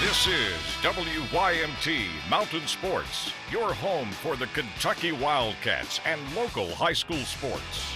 This is WYMT Mountain Sports, your home for the Kentucky Wildcats and local high school sports.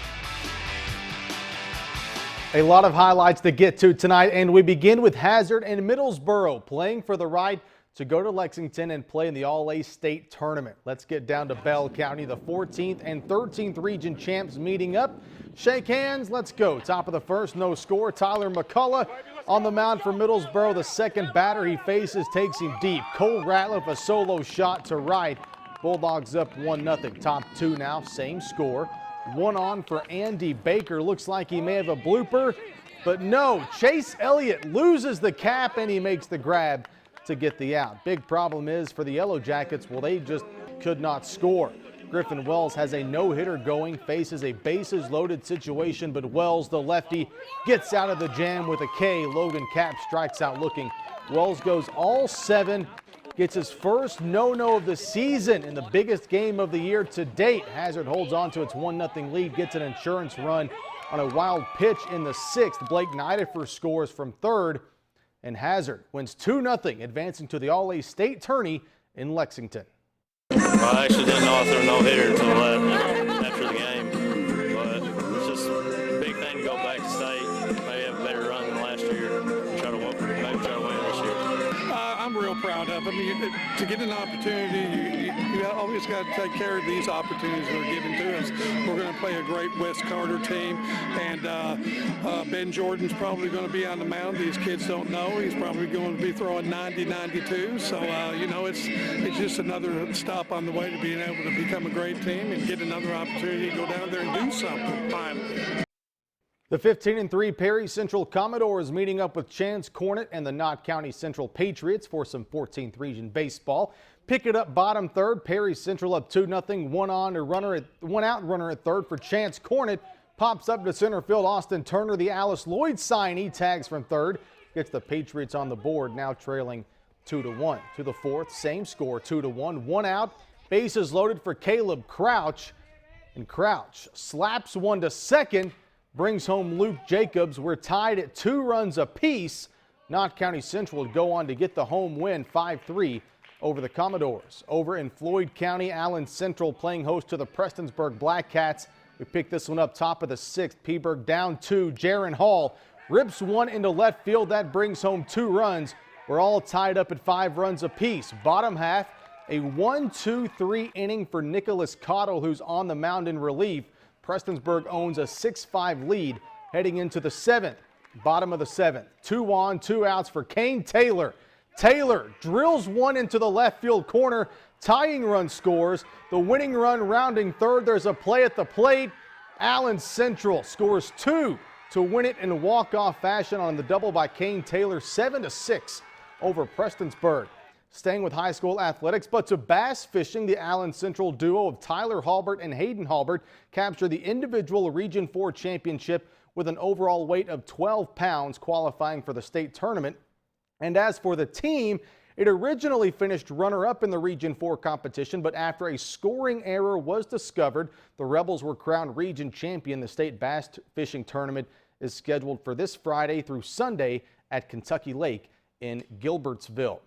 A lot of highlights to get to tonight, and we begin with Hazard and Middlesboro playing for the right to go to Lexington and play in the All-A State Tournament. Let's get down to Bell County, the 14th and 13th region champs meeting up. Shake hands, let's go. Top of the first, no score. Tyler McCullough on the mound for Middlesboro. The second batter he faces takes him deep. Cole Ratliff, a solo shot to right. Bulldogs up 1-0. Top two now, same score. One on for Andy Baker. Looks like he may have a blooper, but no. Chase Elliott loses the cap and he makes the grab to get the out. Big problem is for the Yellow Jackets, well, they just could not score. Griffin Wells has a no-hitter going, faces a bases-loaded situation, but Wells, the lefty, gets out of the jam with a K. Logan Cap strikes out looking. Wells goes all 7, gets his first no-no of the season in the biggest game of the year to date. Hazard holds on to its 1-0 lead, gets an insurance run on a wild pitch in the 6th. Blake Nidifer scores from third, and Hazard wins 2-0, advancing to the All-A State Tourney in Lexington. I actually didn't know I threw a no-hitter until after the game, but it's just a big thing to go back to state, maybe have a better run than last year, and maybe try to win this year. I'm real proud of it. I mean, to get an opportunity, you always got to take care of these opportunities that are given to us. We're going to play a great West Carter team, and Ben Jordan's probably going to be on the mound. These kids don't know. He's probably going to be throwing 90-92. So, you know, it's just another stop on the way to being able to become a great team and get another opportunity to go down there and do something finally. The 15-3 Perry Central Commodores meeting up with Chance Cornett and the Knott County Central Patriots for some 14th region baseball. Pick it up bottom third. Perry Central up 2-0. One out runner at third for Chance Cornett. Pops up to center field. Austin Turner, the Alice Lloyd signee, tags from third. Gets the Patriots on the board, now trailing 2-1. To the fourth, same score, 2-1. One out. Bases loaded for Caleb Crouch. And Crouch slaps one to second. Brings home Luke Jacobs. We're tied at 2 runs apiece. Knott County Central would go on to get the home win 5-3 over the Commodores. Over in Floyd County, Allen Central playing host to the Prestonsburg Blackcats. We pick this one up top of the 6th. Peaburg down 2. Jaron Hall rips one into left field. That brings home 2 runs. We're all tied up at 5 runs apiece. Bottom half, a 1-2-3 inning for Nicholas Cottle, who's on the mound in relief. Prestonsburg owns a 6-5 lead heading into the 7th. Bottom of the 7th. 2 on, 2 outs for Kane Taylor. Taylor drills one into the left field corner. Tying run scores. The winning run rounding third. There's a play at the plate. Allen Central scores 2 to win it in walk-off fashion on the double by Kane Taylor. 7-6 over Prestonsburg. Staying with high school athletics, but to bass fishing, the Allen Central duo of Tyler Halbert and Hayden Halbert captured the individual Region 4 championship with an overall weight of 12 pounds, qualifying for the state tournament. And as for the team, it originally finished runner-up in the Region 4 competition, but after a scoring error was discovered, the Rebels were crowned region champion. The state bass fishing tournament is scheduled for this Friday through Sunday at Kentucky Lake in Gilbertsville.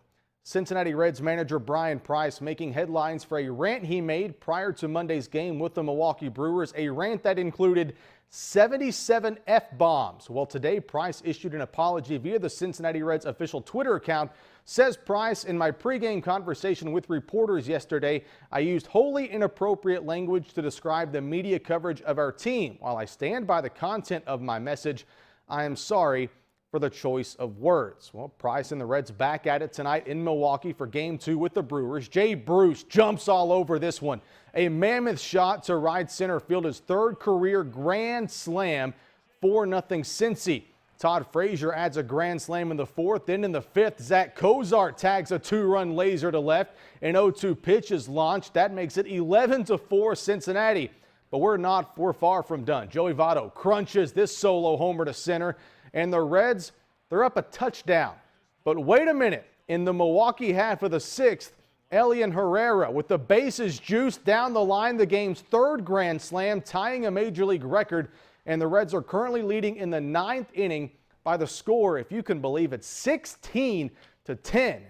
Cincinnati Reds manager Brian Price making headlines for a rant he made prior to Monday's game with the Milwaukee Brewers, a rant that included 77 F-bombs. Well, today Price issued an apology via the Cincinnati Reds official Twitter account. Says Price, in my pregame conversation with reporters yesterday, I used wholly inappropriate language to describe the media coverage of our team. While I stand by the content of my message, I am sorry for the choice of words. Well, Price and the Reds back at it tonight in Milwaukee for Game 2 with the Brewers. Jay Bruce jumps all over this one. A mammoth shot to right center field, his 3rd career grand slam, 4-0 Cincy. Todd Frazier adds a grand slam in the 4th. Then in the 5th, Zach Cozart tags a 2-run laser to left. An 0-2 pitch is launched. That makes it 11-4 Cincinnati. But we're far from done. Joey Votto crunches this solo homer to center. And the Reds, they're up a touchdown. But wait a minute. In the Milwaukee half of the 6th, Elian Herrera with the bases juiced down the line, the game's 3rd grand slam, tying a major league record. And the Reds are currently leading in the 9th inning by the score, if you can believe it, 16-10.